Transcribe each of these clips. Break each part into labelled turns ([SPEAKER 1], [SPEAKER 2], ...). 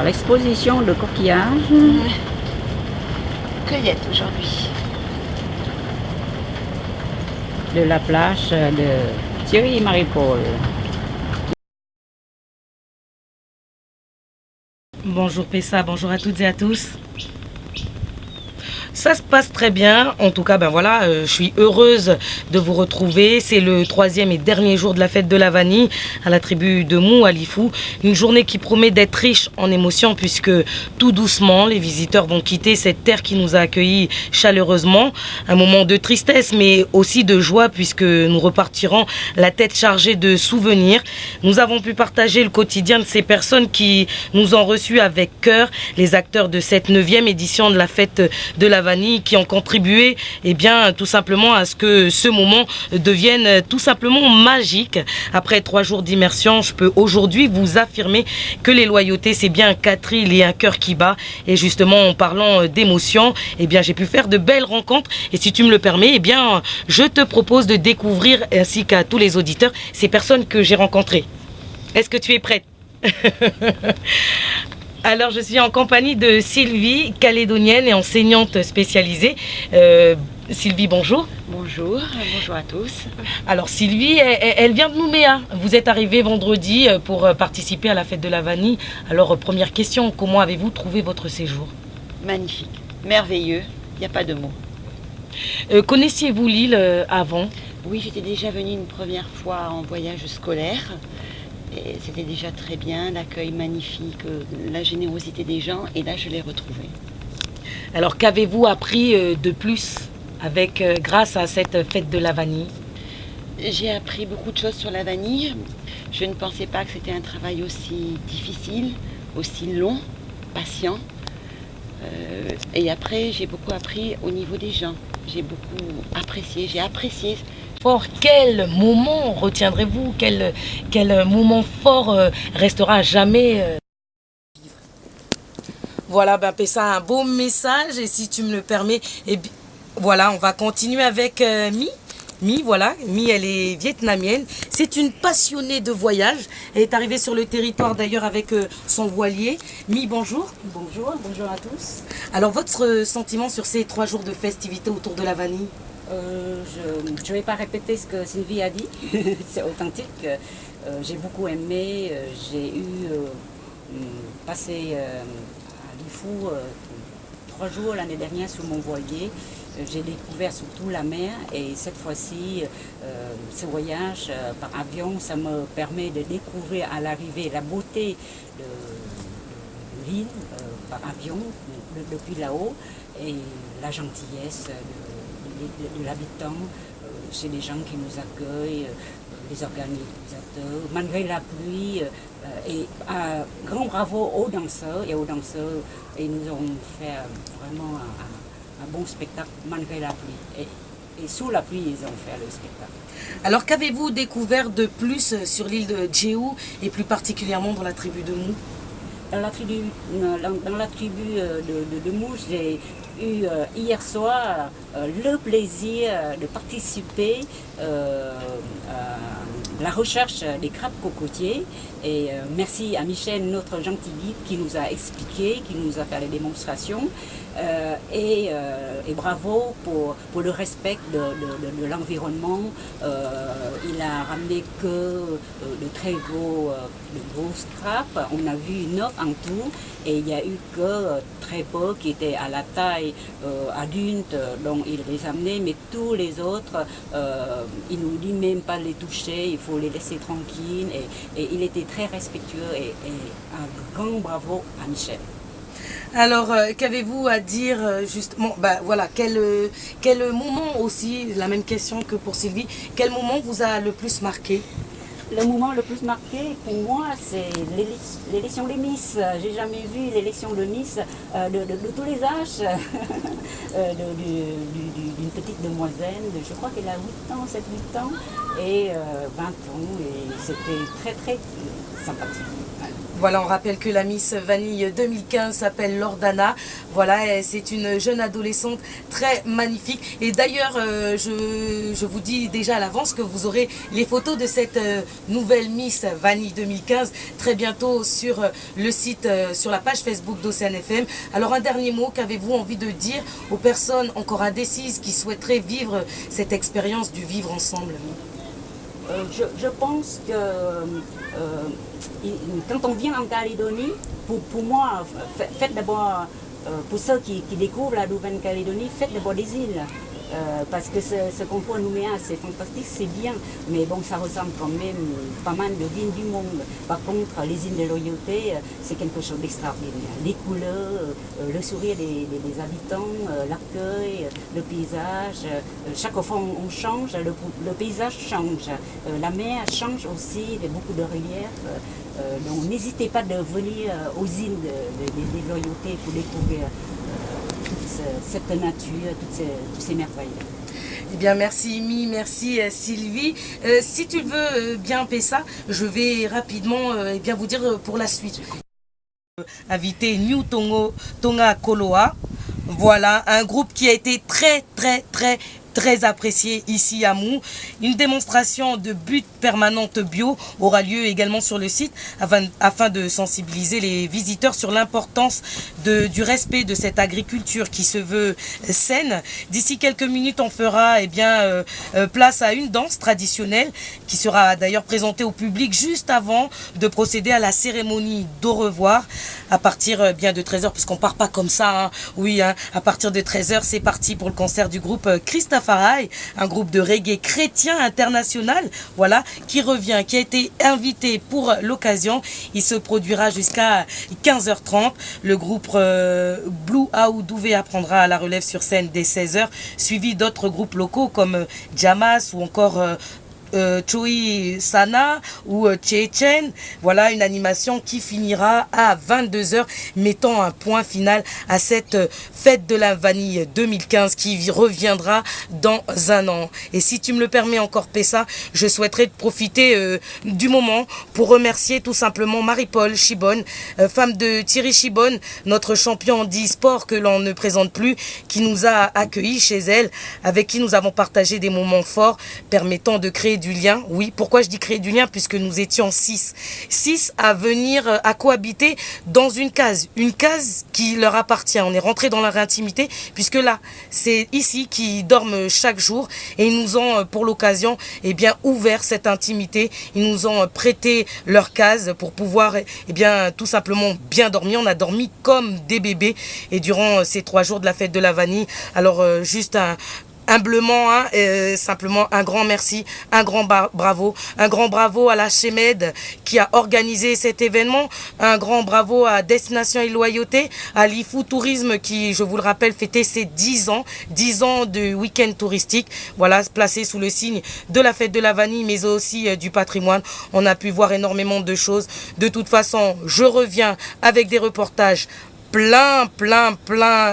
[SPEAKER 1] l'exposition de coquillages.
[SPEAKER 2] Cueillette aujourd'hui.
[SPEAKER 1] De la plage de Thierry et Marie-Paul.
[SPEAKER 3] Bonjour Pessa, bonjour à toutes et à tous. Ça se passe très bien. En tout cas, je suis heureuse de vous retrouver. C'est le 3e et dernier jour de la fête de la vanille à la tribu de Mou, à Lifou. Une journée qui promet d'être riche en émotions puisque tout doucement, les visiteurs vont quitter cette terre qui nous a accueillis chaleureusement. Un moment de tristesse, mais aussi de joie puisque nous repartirons la tête chargée de souvenirs. Nous avons pu partager le quotidien de ces personnes qui nous ont reçus avec cœur, les acteurs de cette 9e édition de la fête de la vanille, qui ont contribué tout simplement à ce que ce moment devienne tout simplement magique. Après 3 jours d'immersion, je peux aujourd'hui vous affirmer que les loyautés, c'est bien un quatrille et un cœur qui bat. Et justement, en parlant d'émotions, j'ai pu faire de belles rencontres. Et si tu me le permets, je te propose de découvrir, ainsi qu'à tous les auditeurs, ces personnes que j'ai rencontrées. Est-ce que tu es prête? Alors, je suis en compagnie de Sylvie, calédonienne et enseignante spécialisée. Sylvie, bonjour.
[SPEAKER 2] Bonjour, bonjour à tous.
[SPEAKER 3] Alors, Sylvie, elle vient de Nouméa. Vous êtes arrivée vendredi pour participer à la fête de la vanille. Alors, première question, comment avez-vous trouvé votre séjour?
[SPEAKER 2] Magnifique, merveilleux, il n'y a pas de mots.
[SPEAKER 3] Connaissiez-vous l'île avant?
[SPEAKER 2] Oui, j'étais déjà venue une première fois en voyage scolaire. Et c'était déjà très bien, l'accueil magnifique, la générosité des gens, et là je l'ai retrouvé.
[SPEAKER 3] Alors qu'avez-vous appris de plus grâce à cette fête de la vanille?
[SPEAKER 2] J'ai appris beaucoup de choses sur la vanille. Je ne pensais pas que c'était un travail aussi difficile, aussi long, patient. Et après j'ai beaucoup appris au niveau des gens. J'ai beaucoup apprécié, j'ai apprécié.
[SPEAKER 3] Quel moment retiendrez-vous? Quel moment fort restera à jamais Voilà, Pessa, un beau message. Et si tu me le permets, voilà, on va continuer avec Mi. Mi, elle est vietnamienne. C'est une passionnée de voyage. Elle est arrivée sur le territoire d'ailleurs avec son voilier. Mi, bonjour.
[SPEAKER 4] Bonjour à tous.
[SPEAKER 3] Alors, votre sentiment sur ces 3 jours de festivités autour de la vanille?
[SPEAKER 4] Je ne vais pas répéter ce que Sylvie a dit, c'est authentique. J'ai beaucoup aimé, j'ai passé à Lifou 3 jours l'année dernière sur mon voilier. J'ai découvert surtout la mer et cette fois-ci, ce voyage par avion, ça me permet de découvrir à l'arrivée la beauté de l'île par avion depuis là-haut et la gentillesse de l'habitant, c'est des gens qui nous accueillent, les organisateurs, malgré la pluie. Et un grand bravo aux danseurs, et nous avons fait vraiment un bon spectacle malgré la pluie. Et sous la pluie, ils ont fait le spectacle.
[SPEAKER 3] Alors qu'avez-vous découvert de plus sur l'île de Djeou et plus particulièrement dans la tribu de Mou?
[SPEAKER 4] Dans la tribu de Mou, j'ai eu hier soir le plaisir de participer à la recherche des crabes cocotiers. Et merci à Michel, notre gentil guide, qui nous a expliqué, qui nous a fait les démonstrations. Et bravo pour le respect de l'environnement. Il a ramené que de très grosses crabes. On a vu 9 en tout et il n'y a eu que très peu qui étaient à la taille adulte, donc il les a amenés, mais tous les autres, il ne nous dit même pas les toucher, il faut les laisser tranquilles. Et il était très respectueux et un grand bravo à Michel.
[SPEAKER 3] Alors, qu'avez-vous à dire justement, quel moment aussi, la même question que pour Sylvie, quel moment vous a le plus marqué?
[SPEAKER 4] Le moment le plus marqué pour moi, c'est l'élection des Miss. J'ai jamais vu l'élection de Miss de tous les âges, d'une petite demoiselle, je crois qu'elle a 8 ans, 7-8 ans, et 20 ans, et c'était très très sympathique.
[SPEAKER 3] Voilà, on rappelle que la Miss Vanille 2015 s'appelle Lordana. Voilà, c'est une jeune adolescente très magnifique. Et d'ailleurs, je vous dis déjà à l'avance que vous aurez les photos de cette nouvelle Miss Vanille 2015 très bientôt sur le site, sur la page Facebook d'Océane FM. Alors un dernier mot, qu'avez-vous envie de dire aux personnes encore indécises qui souhaiteraient vivre cette expérience du vivre ensemble?
[SPEAKER 4] Je pense que quand on vient en Calédonie, pour moi, faites d'abord, pour ceux qui découvrent la Nouvelle-Calédonie, faites d'abord des îles. Parce que ce concours à Nouméa, c'est fantastique, c'est bien, mais bon, ça ressemble quand même pas mal de villes du monde. Par contre, les îles de Loyauté, c'est quelque chose d'extraordinaire. Les couleurs, le sourire des habitants, l'accueil, le paysage. Chaque fois on change, le paysage change. La mer change aussi, beaucoup de relief. Donc n'hésitez pas de venir aux îles de Loyauté pour découvrir cette nature, toutes ces merveilles.
[SPEAKER 3] Eh bien, merci Imi, merci Sylvie. Si tu veux bien Pessa, je vais rapidement eh bien, vous dire pour la suite. Invité New Tonga Koloa. Voilà, un groupe qui a été très apprécié ici à Mou. Une démonstration de but permanente bio aura lieu également sur le site afin de sensibiliser les visiteurs sur l'importance du respect de cette agriculture qui se veut saine. D'ici quelques minutes, on fera place à une danse traditionnelle qui sera d'ailleurs présentée au public juste avant de procéder à la cérémonie d'au revoir à partir de 13h, puisqu'on part pas comme ça. Hein. Oui, hein, à partir de 13h, c'est parti pour le concert du groupe Christafari, un groupe de reggae chrétien international, voilà, qui revient, qui a été invité pour l'occasion. Il se produira jusqu'à 15h30. Le groupe Blue Aoudouvé prendra la relève sur scène dès 16h, suivi d'autres groupes locaux comme Jamas ou encore Choi Sana ou Chechen. Voilà une animation qui finira à 22h, mettant un point final à cette fête de la vanille 2015 qui reviendra dans un an. Et si tu me le permets encore Pessa, je souhaiterais profiter du moment pour remercier tout simplement Marie-Paul Chibonne, femme de Thierry Chibonne, notre champion d'e-sport que l'on ne présente plus, qui nous a accueillis chez elle, avec qui nous avons partagé des moments forts permettant de créer du lien. Oui, pourquoi je dis créer du lien? Puisque nous étions 6 à venir à cohabiter dans une case qui leur appartient. On est rentré dans leur intimité, puisque là, c'est ici qu'ils dorment chaque jour, et ils nous ont pour l'occasion ouvert cette intimité. Ils nous ont prêté leur case pour pouvoir tout simplement bien dormir. On a dormi comme des bébés, et durant ces 3 jours de la fête de la vanille, alors juste humblement, simplement un grand merci, un grand bravo à la Chemed qui a organisé cet événement, un grand bravo à Destination et Loyauté, à l'IFU Tourisme qui, je vous le rappelle, fêtait ses 10 ans de week-end touristique, voilà, placé sous le signe de la fête de la vanille, mais aussi du patrimoine. On a pu voir énormément de choses. De toute façon, je reviens avec des reportages plein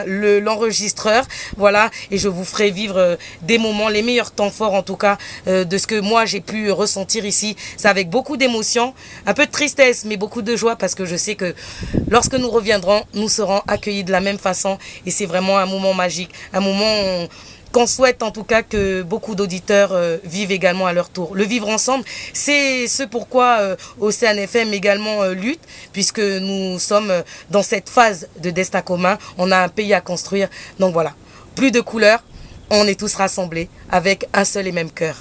[SPEAKER 3] l'enregistreur, voilà, et je vous ferai vivre des moments, les meilleurs temps forts en tout cas de ce que moi j'ai pu ressentir ici. C'est avec beaucoup d'émotion, un peu de tristesse, mais beaucoup de joie, parce que je sais que lorsque nous reviendrons, nous serons accueillis de la même façon, et c'est vraiment un moment magique, un moment qu'on souhaite en tout cas que beaucoup d'auditeurs vivent également à leur tour. Le vivre ensemble, c'est ce pourquoi Océane FM également lutte, puisque nous sommes dans cette phase de destin commun. On a un pays à construire. Donc voilà, plus de couleurs, on est tous rassemblés avec un seul et même cœur.